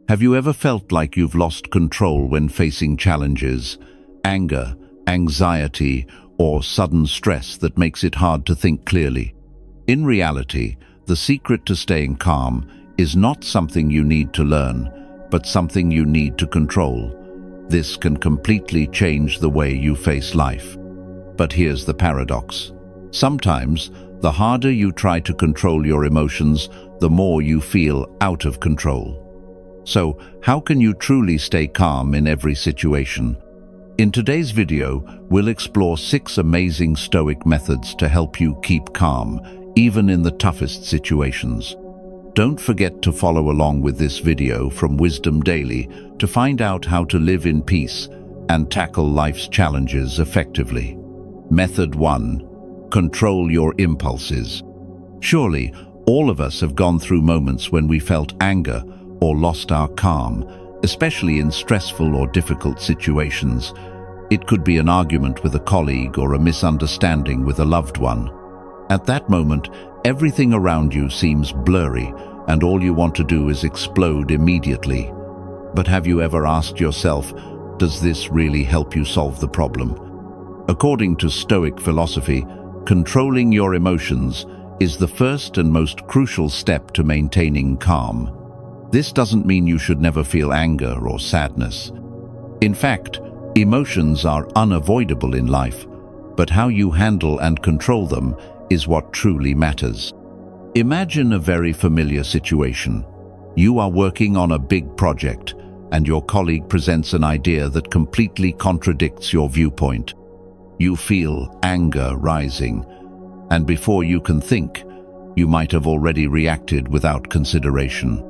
Have you ever felt like you've lost control when facing challenges, anger, anxiety, or sudden stress that makes it hard to think clearly? In reality, the secret to staying calm is not something you need to learn, but something you need to control. This can completely change the way you face life. But here's the paradox. Sometimes, the harder you try to control your emotions, the more you feel out of control. So, how can you truly stay calm in every situation? In today's video, we'll explore 6 amazing Stoic methods to help you keep calm, even in the toughest situations. Don't forget to follow along with this video from Wisdom Daily to find out how to live in peace and tackle life's challenges effectively. Method 1. Control your impulses. Surely, all of us have gone through moments when we felt anger or lost our calm, especially in stressful or difficult situations. It could be an argument with a colleague or a misunderstanding with a loved one. At that moment, everything around you seems blurry, and all you want to do is explode immediately. But have you ever asked yourself, does this really help you solve the problem? According to Stoic philosophy, controlling your emotions is the first and most crucial step to maintaining calm. This doesn't mean you should never feel anger or sadness. In fact, emotions are unavoidable in life, but how you handle and control them is what truly matters. Imagine a very familiar situation. You are working on a big project, and your colleague presents an idea that completely contradicts your viewpoint. You feel anger rising, and before you can think, you might have already reacted without consideration.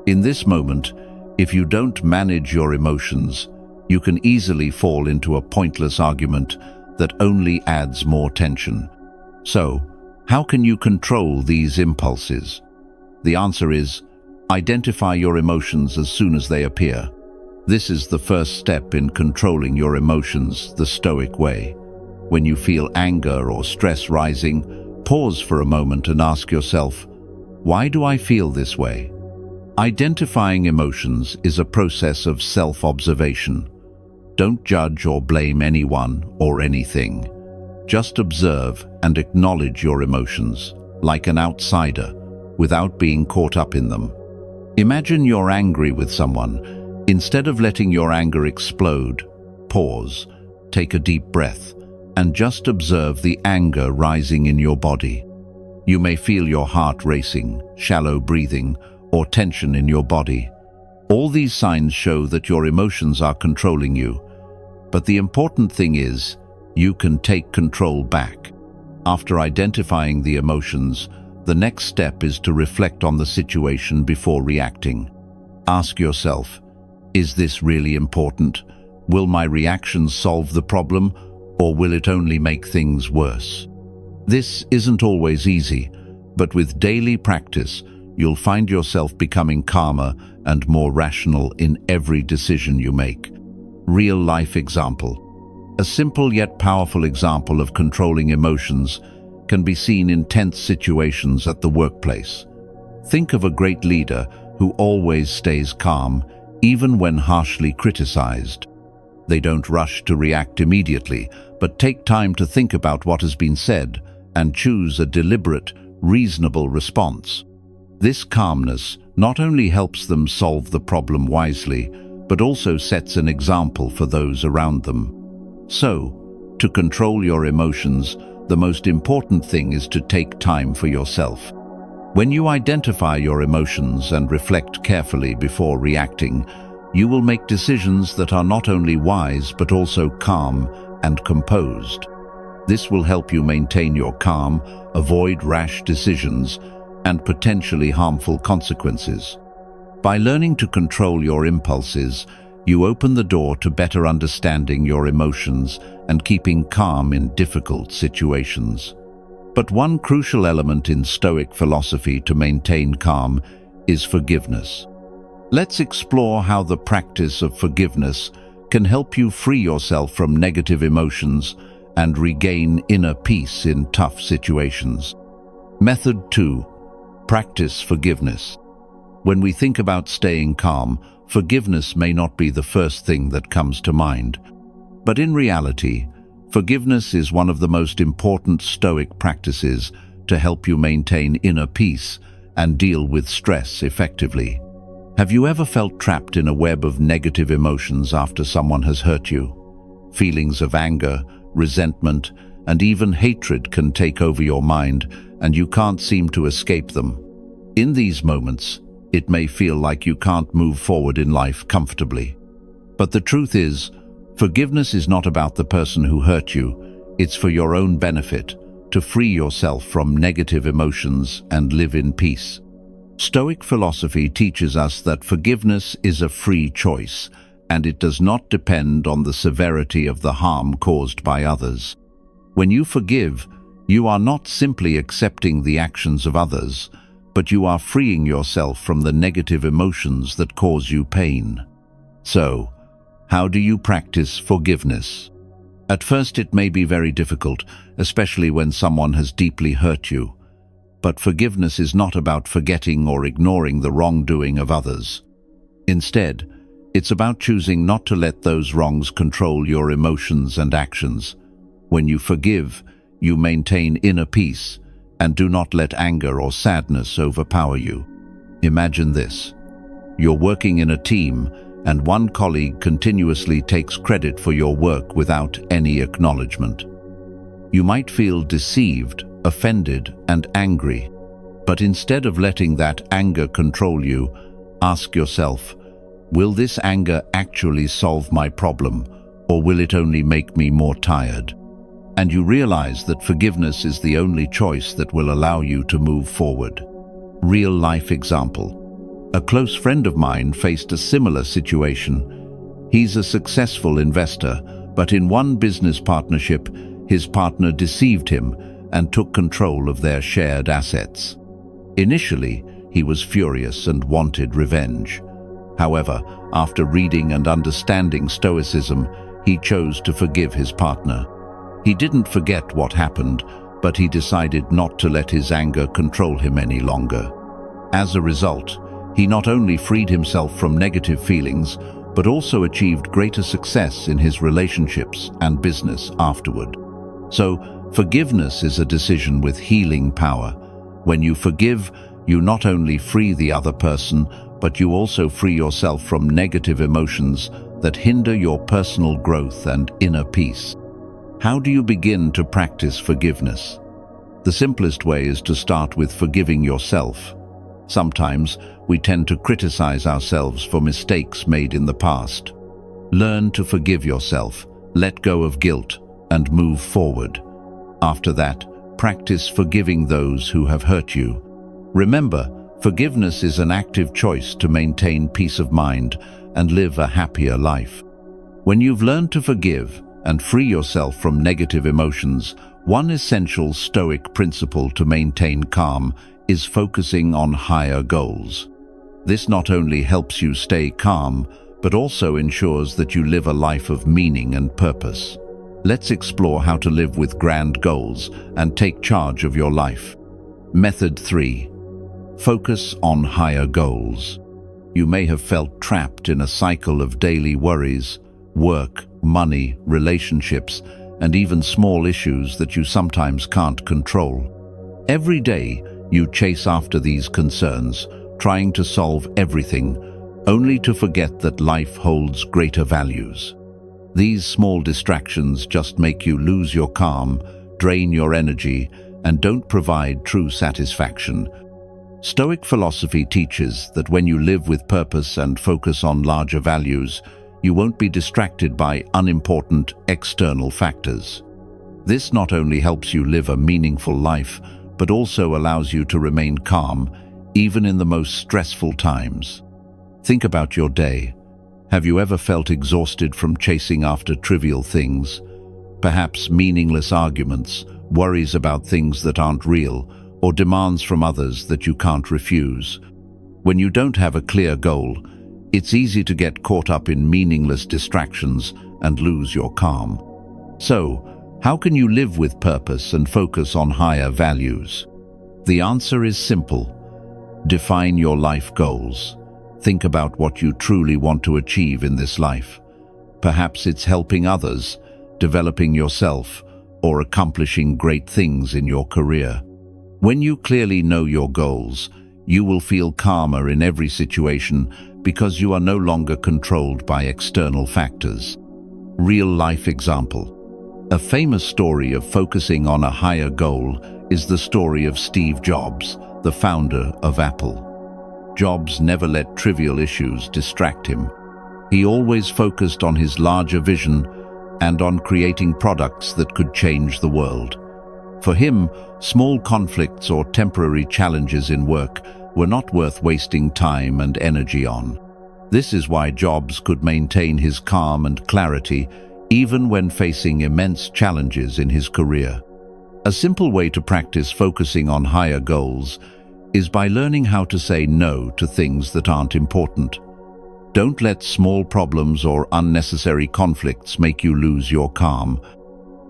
In this moment, if you don't manage your emotions, you can easily fall into a pointless argument that only adds more tension. So, how can you control these impulses? The answer is, identify your emotions as soon as they appear. This is the first step in controlling your emotions the Stoic way. When you feel anger or stress rising, pause for a moment and ask yourself, why do I feel this way? Identifying emotions is a process of self-observation. Don't judge or blame anyone or anything. Just observe and acknowledge your emotions, like an outsider, without being caught up in them. Imagine you're angry with someone. Instead of letting your anger explode, pause, take a deep breath, and just observe the anger rising in your body. You may feel your heart racing, shallow breathing, or tension in your body. All these signs show that your emotions are controlling you. But the important thing is, you can take control back. After identifying the emotions, the next step is to reflect on the situation before reacting. Ask yourself, is this really important? Will my reactions solve the problem, or will it only make things worse? This isn't always easy, but with daily practice, you'll find yourself becoming calmer and more rational in every decision you make. Real-life example. A simple yet powerful example of controlling emotions can be seen in tense situations at the workplace. Think of a great leader who always stays calm, even when harshly criticized. They don't rush to react immediately, but take time to think about what has been said and choose a deliberate, reasonable response. This calmness not only helps them solve the problem wisely, but also sets an example for those around them. So, to control your emotions, the most important thing is to take time for yourself. When you identify your emotions and reflect carefully before reacting, you will make decisions that are not only wise but also calm and composed. This will help you maintain your calm, avoid rash decisions, and potentially harmful consequences. By learning to control your impulses, you open the door to better understanding your emotions and keeping calm in difficult situations. But one crucial element in Stoic philosophy to maintain calm is forgiveness. Let's explore how the practice of forgiveness can help you free yourself from negative emotions and regain inner peace in tough situations. Method 2. Practice forgiveness. When we think about staying calm, forgiveness may not be the first thing that comes to mind. But in reality, forgiveness is one of the most important Stoic practices to help you maintain inner peace and deal with stress effectively. Have you ever felt trapped in a web of negative emotions after someone has hurt you? Feelings of anger, resentment, and even hatred can take over your mind, and you can't seem to escape them. In these moments, it may feel like you can't move forward in life comfortably. But the truth is, forgiveness is not about the person who hurt you. It's for your own benefit, to free yourself from negative emotions and live in peace. Stoic philosophy teaches us that forgiveness is a free choice, and it does not depend on the severity of the harm caused by others. When you forgive, you are not simply accepting the actions of others, but you are freeing yourself from the negative emotions that cause you pain. So, how do you practice forgiveness? At first, it may be very difficult, especially when someone has deeply hurt you. But forgiveness is not about forgetting or ignoring the wrongdoing of others. Instead, it's about choosing not to let those wrongs control your emotions and actions. When you forgive, you maintain inner peace and do not let anger or sadness overpower you. Imagine this. You're working in a team, and one colleague continuously takes credit for your work without any acknowledgement. You might feel deceived, offended, and angry. But instead of letting that anger control you, ask yourself, will this anger actually solve my problem, or will it only make me more tired? And you realize that forgiveness is the only choice that will allow you to move forward. Real-life example. A close friend of mine faced a similar situation. He's a successful investor, but in one business partnership, his partner deceived him and took control of their shared assets. Initially, he was furious and wanted revenge. However, after reading and understanding Stoicism, he chose to forgive his partner. He didn't forget what happened, but he decided not to let his anger control him any longer. As a result, he not only freed himself from negative feelings, but also achieved greater success in his relationships and business afterward. So, forgiveness is a decision with healing power. When you forgive, you not only free the other person, but you also free yourself from negative emotions that hinder your personal growth and inner peace. How do you begin to practice forgiveness? The simplest way is to start with forgiving yourself. Sometimes we tend to criticize ourselves for mistakes made in the past. Learn to forgive yourself, let go of guilt, and move forward. After that, practice forgiving those who have hurt you. Remember, forgiveness is an active choice to maintain peace of mind and live a happier life. When you've learned to forgive and free yourself from negative emotions, one essential Stoic principle to maintain calm is focusing on higher goals. This not only helps you stay calm, but also ensures that you live a life of meaning and purpose. Let's explore how to live with grand goals and take charge of your life. Method 3. Focus on higher goals. You may have felt trapped in a cycle of daily worries, work, money, relationships, and even small issues that you sometimes can't control. Every day, you chase after these concerns, trying to solve everything, only to forget that life holds greater values. These small distractions just make you lose your calm, drain your energy, and don't provide true satisfaction. Stoic philosophy teaches that when you live with purpose and focus on larger values, you won't be distracted by unimportant external factors. This not only helps you live a meaningful life, but also allows you to remain calm, even in the most stressful times. Think about your day. Have you ever felt exhausted from chasing after trivial things? Perhaps meaningless arguments, worries about things that aren't real, or demands from others that you can't refuse. When you don't have a clear goal, it's easy to get caught up in meaningless distractions and lose your calm. So, how can you live with purpose and focus on higher values? The answer is simple. Define your life goals. Think about what you truly want to achieve in this life. Perhaps it's helping others, developing yourself, or accomplishing great things in your career. When you clearly know your goals, you will feel calmer in every situation because you are no longer controlled by external factors. Real-life example. A famous story of focusing on a higher goal is the story of Steve Jobs, the founder of Apple. Jobs never let trivial issues distract him. He always focused on his larger vision and on creating products that could change the world. For him, small conflicts or temporary challenges in work were not worth wasting time and energy on. This is why Jobs could maintain his calm and clarity even when facing immense challenges in his career. A simple way to practice focusing on higher goals is by learning how to say no to things that aren't important. Don't let small problems or unnecessary conflicts make you lose your calm.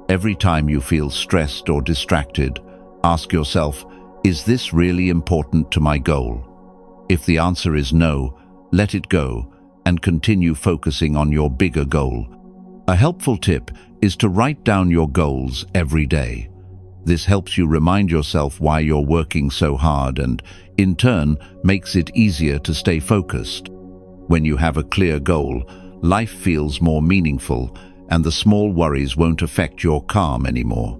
Every time you feel stressed or distracted, ask yourself, is this really important to my goal? If the answer is no, let it go and continue focusing on your bigger goal. A helpful tip is to write down your goals every day. This helps you remind yourself why you're working so hard and, in turn, makes it easier to stay focused. When you have a clear goal, life feels more meaningful and the small worries won't affect your calm anymore.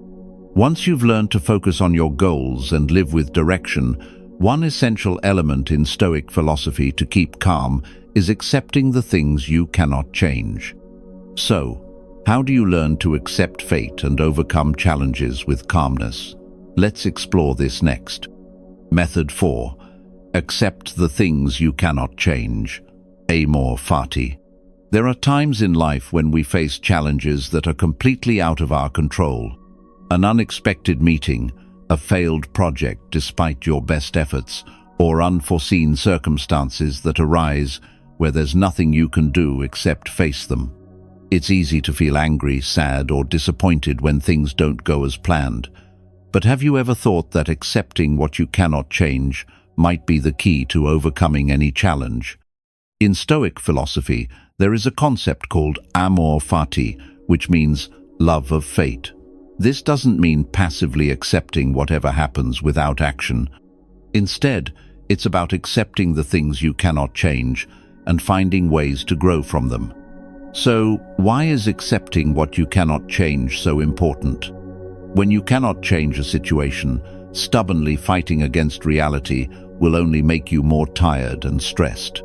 Once you've learned to focus on your goals and live with direction, one essential element in Stoic philosophy to keep calm is accepting the things you cannot change. So, how do you learn to accept fate and overcome challenges with calmness? Let's explore this next. Method 4. Accept the things you cannot change. Amor fati. There are times in life when we face challenges that are completely out of our control. An unexpected meeting, a failed project despite your best efforts, or unforeseen circumstances that arise where there's nothing you can do except face them. It's easy to feel angry, sad, or disappointed when things don't go as planned. But have you ever thought that accepting what you cannot change might be the key to overcoming any challenge? In Stoic philosophy, there is a concept called amor fati, which means love of fate. This doesn't mean passively accepting whatever happens without action. Instead, it's about accepting the things you cannot change and finding ways to grow from them. So, why is accepting what you cannot change so important? When you cannot change a situation, stubbornly fighting against reality will only make you more tired and stressed.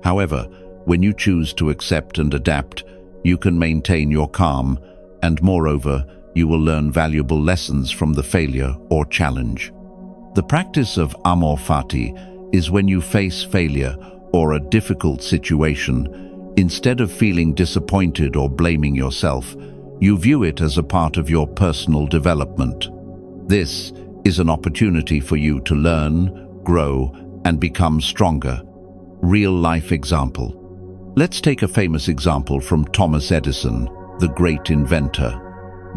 However, when you choose to accept and adapt, you can maintain your calm, and moreover, you will learn valuable lessons from the failure or challenge. The practice of amor fati is when you face failure or a difficult situation, instead of feeling disappointed or blaming yourself, you view it as a part of your personal development. This is an opportunity for you to learn, grow, and become stronger. Real-life example. Let's take a famous example from Thomas Edison, the great inventor.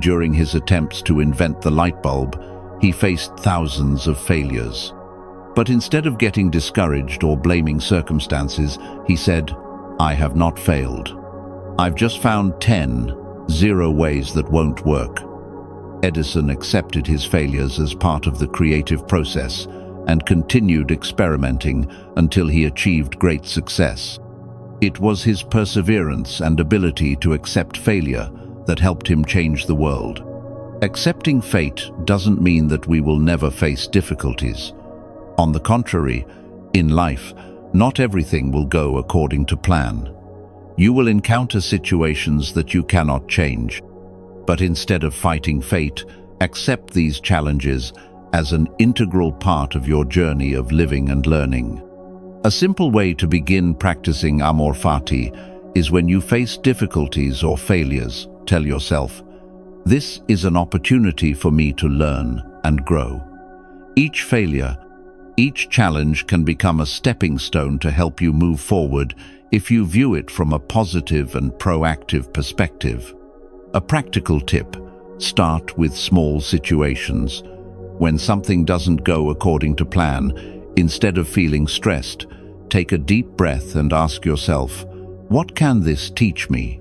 During his attempts to invent the light bulb, he faced thousands of failures. But instead of getting discouraged or blaming circumstances, he said, "I have not failed. I've just found 10 ways that won't work." Edison accepted his failures as part of the creative process and continued experimenting until he achieved great success. It was his perseverance and ability to accept failure that helped him change the world. Accepting fate doesn't mean that we will never face difficulties. On the contrary, in life, not everything will go according to plan. You will encounter situations that you cannot change. But instead of fighting fate, accept these challenges as an integral part of your journey of living and learning. A simple way to begin practicing amor fati is when you face difficulties or failures, tell yourself, "This is an opportunity for me to learn and grow." Each failure, each challenge can become a stepping stone to help you move forward if you view it from a positive and proactive perspective. A practical tip: start with small situations. When something doesn't go according to plan, Instead of feeling stressed, take a deep breath and ask yourself, what can this teach me?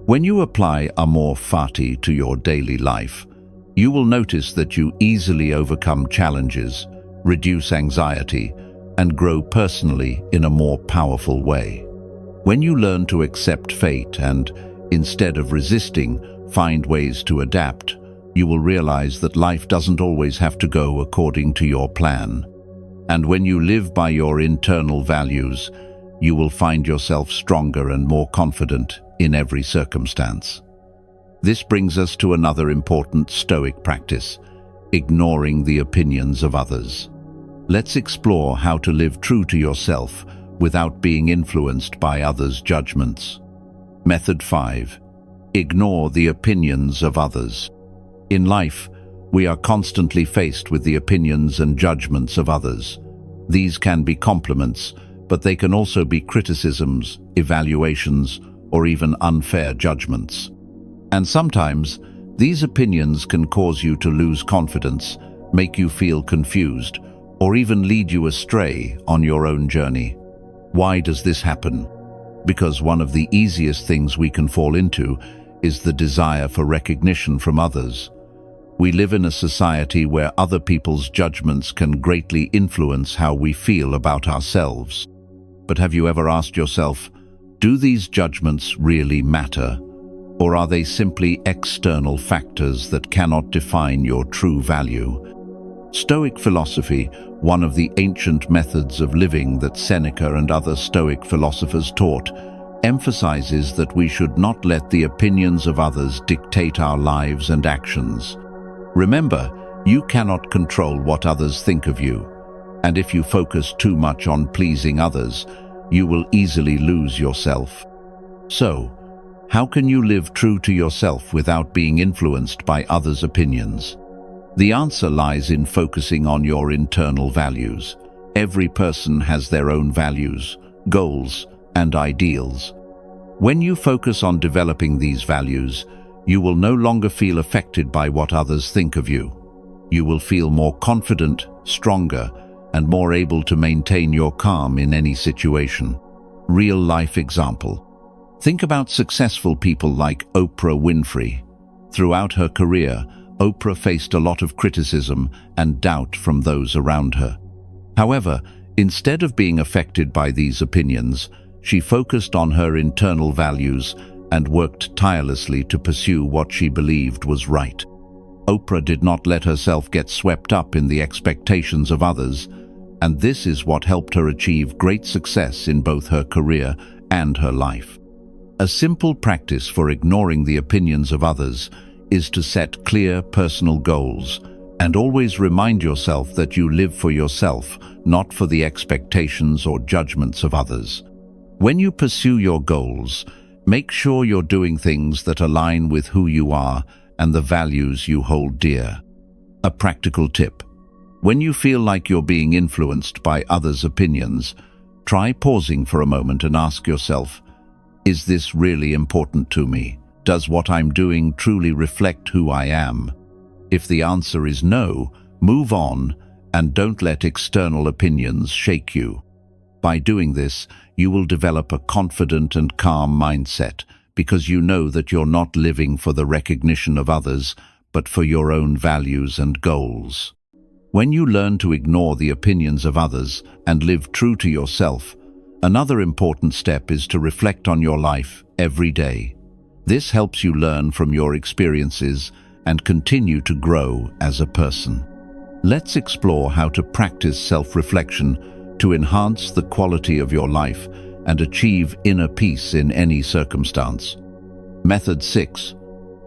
When you apply amor fati to your daily life, you will notice that you easily overcome challenges, reduce anxiety, and grow personally in a more powerful way. When you learn to accept fate and, instead of resisting, find ways to adapt, you will realize that life doesn't always have to go according to your plan. And when you live by your internal values, you will find yourself stronger and more confident in every circumstance. This brings us to another important Stoic practice, ignoring the opinions of others. Let's explore how to live true to yourself without being influenced by others' judgments. Method 5. Ignore the opinions of others. In life, we are constantly faced with the opinions and judgments of others. These can be compliments, but they can also be criticisms, evaluations, or even unfair judgments. And sometimes, these opinions can cause you to lose confidence, make you feel confused, or even lead you astray on your own journey. Why does this happen? Because one of the easiest things we can fall into is the desire for recognition from others. We live in a society where other people's judgments can greatly influence how we feel about ourselves. But have you ever asked yourself, do these judgments really matter? Or are they simply external factors that cannot define your true value? Stoic philosophy, one of the ancient methods of living that Seneca and other Stoic philosophers taught, emphasizes that we should not let the opinions of others dictate our lives and actions. Remember, you cannot control what others think of you, and if you focus too much on pleasing others, you will easily lose yourself. So, how can you live true to yourself without being influenced by others' opinions? The answer lies in focusing on your internal values. Every person has their own values, goals, and ideals. When you focus on developing these values, you will no longer feel affected by what others think of you. You will feel more confident, stronger, and more able to maintain your calm in any situation. Real-life example. Think about successful people like Oprah Winfrey. Throughout her career, Oprah faced a lot of criticism and doubt from those around her. However, instead of being affected by these opinions, she focused on her internal values and worked tirelessly to pursue what she believed was right. Oprah did not let herself get swept up in the expectations of others, and this is what helped her achieve great success in both her career and her life. A simple practice for ignoring the opinions of others is to set clear personal goals and always remind yourself that you live for yourself, not for the expectations or judgments of others. When you pursue your goals, make sure you're doing things that align with who you are and the values you hold dear. A practical tip. When you feel like you're being influenced by others' opinions, try pausing for a moment and ask yourself, is this really important to me? Does what I'm doing truly reflect who I am? If the answer is no, move on and don't let external opinions shake you. By doing this, you will develop a confident and calm mindset because you know that you're not living for the recognition of others, but for your own values and goals. When you learn to ignore the opinions of others and live true to yourself, another important step is to reflect on your life every day. This helps you learn from your experiences and continue to grow as a person. Let's explore how to practice self-reflection to enhance the quality of your life and achieve inner peace in any circumstance. Method 6.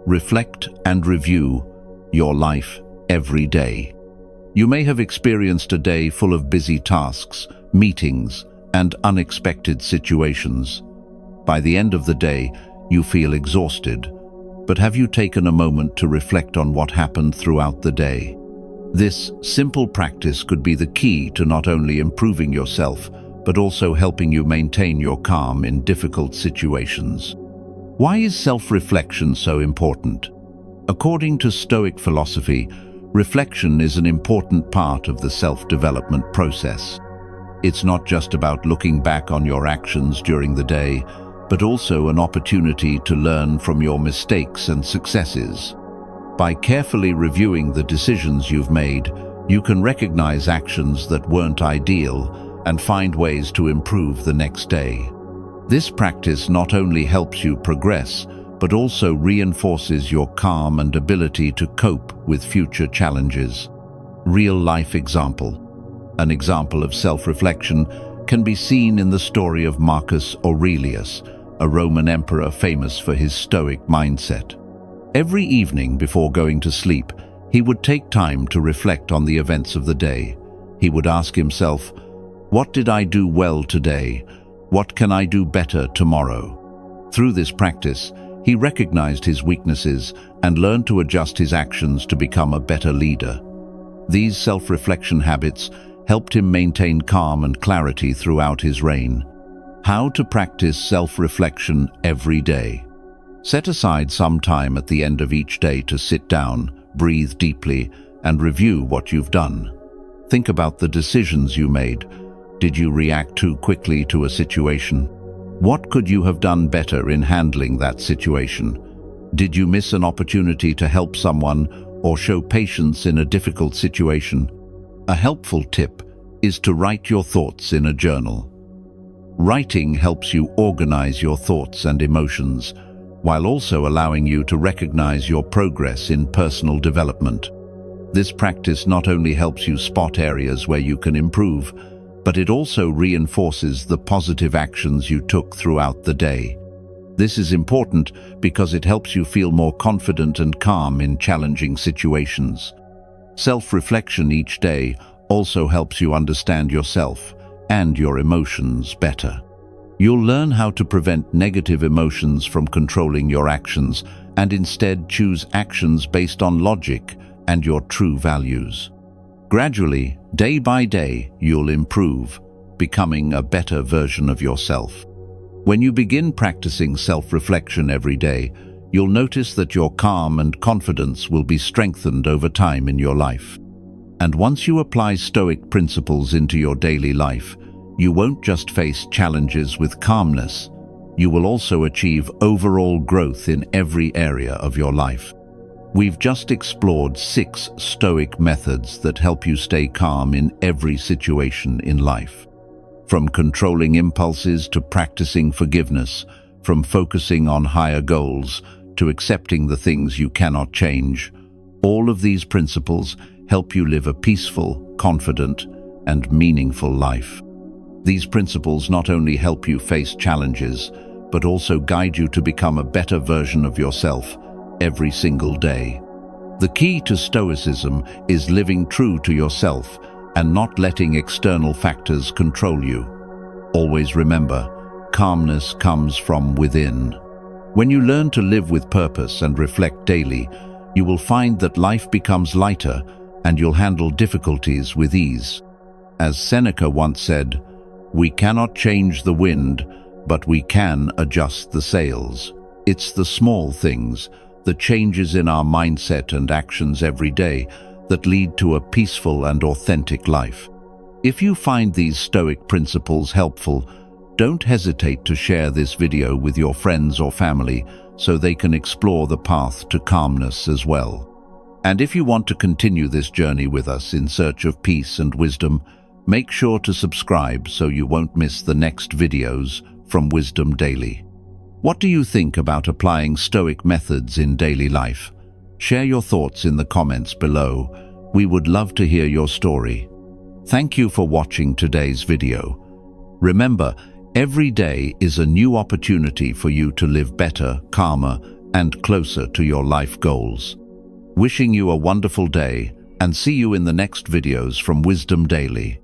Reflect and review your life every day. You may have experienced a day full of busy tasks, meetings, and unexpected situations. By the end of the day, you feel exhausted, but have you taken a moment to reflect on what happened throughout the day? This simple practice could be the key to not only improving yourself, but also helping you maintain your calm in difficult situations. Why is self-reflection so important? According to Stoic philosophy, reflection is an important part of the self-development process. It's not just about looking back on your actions during the day, but also an opportunity to learn from your mistakes and successes. By carefully reviewing the decisions you've made, you can recognize actions that weren't ideal and find ways to improve the next day. This practice not only helps you progress, but also reinforces your calm and ability to cope with future challenges. Real-life example. An example of self-reflection can be seen in the story of Marcus Aurelius, a Roman emperor famous for his Stoic mindset. Every evening before going to sleep, he would take time to reflect on the events of the day. He would ask himself, "What did I do well today? What can I do better tomorrow?" Through this practice, he recognized his weaknesses and learned to adjust his actions to become a better leader. These self-reflection habits helped him maintain calm and clarity throughout his reign. How to practice self-reflection every day. Set aside some time at the end of each day to sit down, breathe deeply, and review what you've done. Think about the decisions you made. Did you react too quickly to a situation? What could you have done better in handling that situation? Did you miss an opportunity to help someone or show patience in a difficult situation? A helpful tip is to write your thoughts in a journal. Writing helps you organize your thoughts and emotions, while also allowing you to recognize your progress in personal development. This practice not only helps you spot areas where you can improve, but it also reinforces the positive actions you took throughout the day. This is important because it helps you feel more confident and calm in challenging situations. Self-reflection each day also helps you understand yourself and your emotions better. You'll learn how to prevent negative emotions from controlling your actions and instead choose actions based on logic and your true values. Gradually, day by day, you'll improve, becoming a better version of yourself. When you begin practicing self-reflection every day, you'll notice that your calm and confidence will be strengthened over time in your life. And once you apply Stoic principles into your daily life, you won't just face challenges with calmness, you will also achieve overall growth in every area of your life. We've just explored 6 Stoic methods that help you stay calm in every situation in life. From controlling impulses to practicing forgiveness, from focusing on higher goals to accepting the things you cannot change, all of these principles help you live a peaceful, confident, and meaningful life. These principles not only help you face challenges, but also guide you to become a better version of yourself every single day. The key to Stoicism is living true to yourself and not letting external factors control you. Always remember, calmness comes from within. When you learn to live with purpose and reflect daily, you will find that life becomes lighter and you'll handle difficulties with ease. As Seneca once said, "We cannot change the wind, but we can adjust the sails." It's the small things, the changes in our mindset and actions every day, that lead to a peaceful and authentic life. If you find these Stoic principles helpful, don't hesitate to share this video with your friends or family so they can explore the path to calmness as well. And if you want to continue this journey with us in search of peace and wisdom, make sure to subscribe so you won't miss the next videos from Wisdom Daily. What do you think about applying Stoic methods in daily life? Share your thoughts in the comments below. We would love to hear your story. Thank you for watching today's video. Remember, every day is a new opportunity for you to live better, calmer, and closer to your life goals. Wishing you a wonderful day, and see you in the next videos from Wisdom Daily.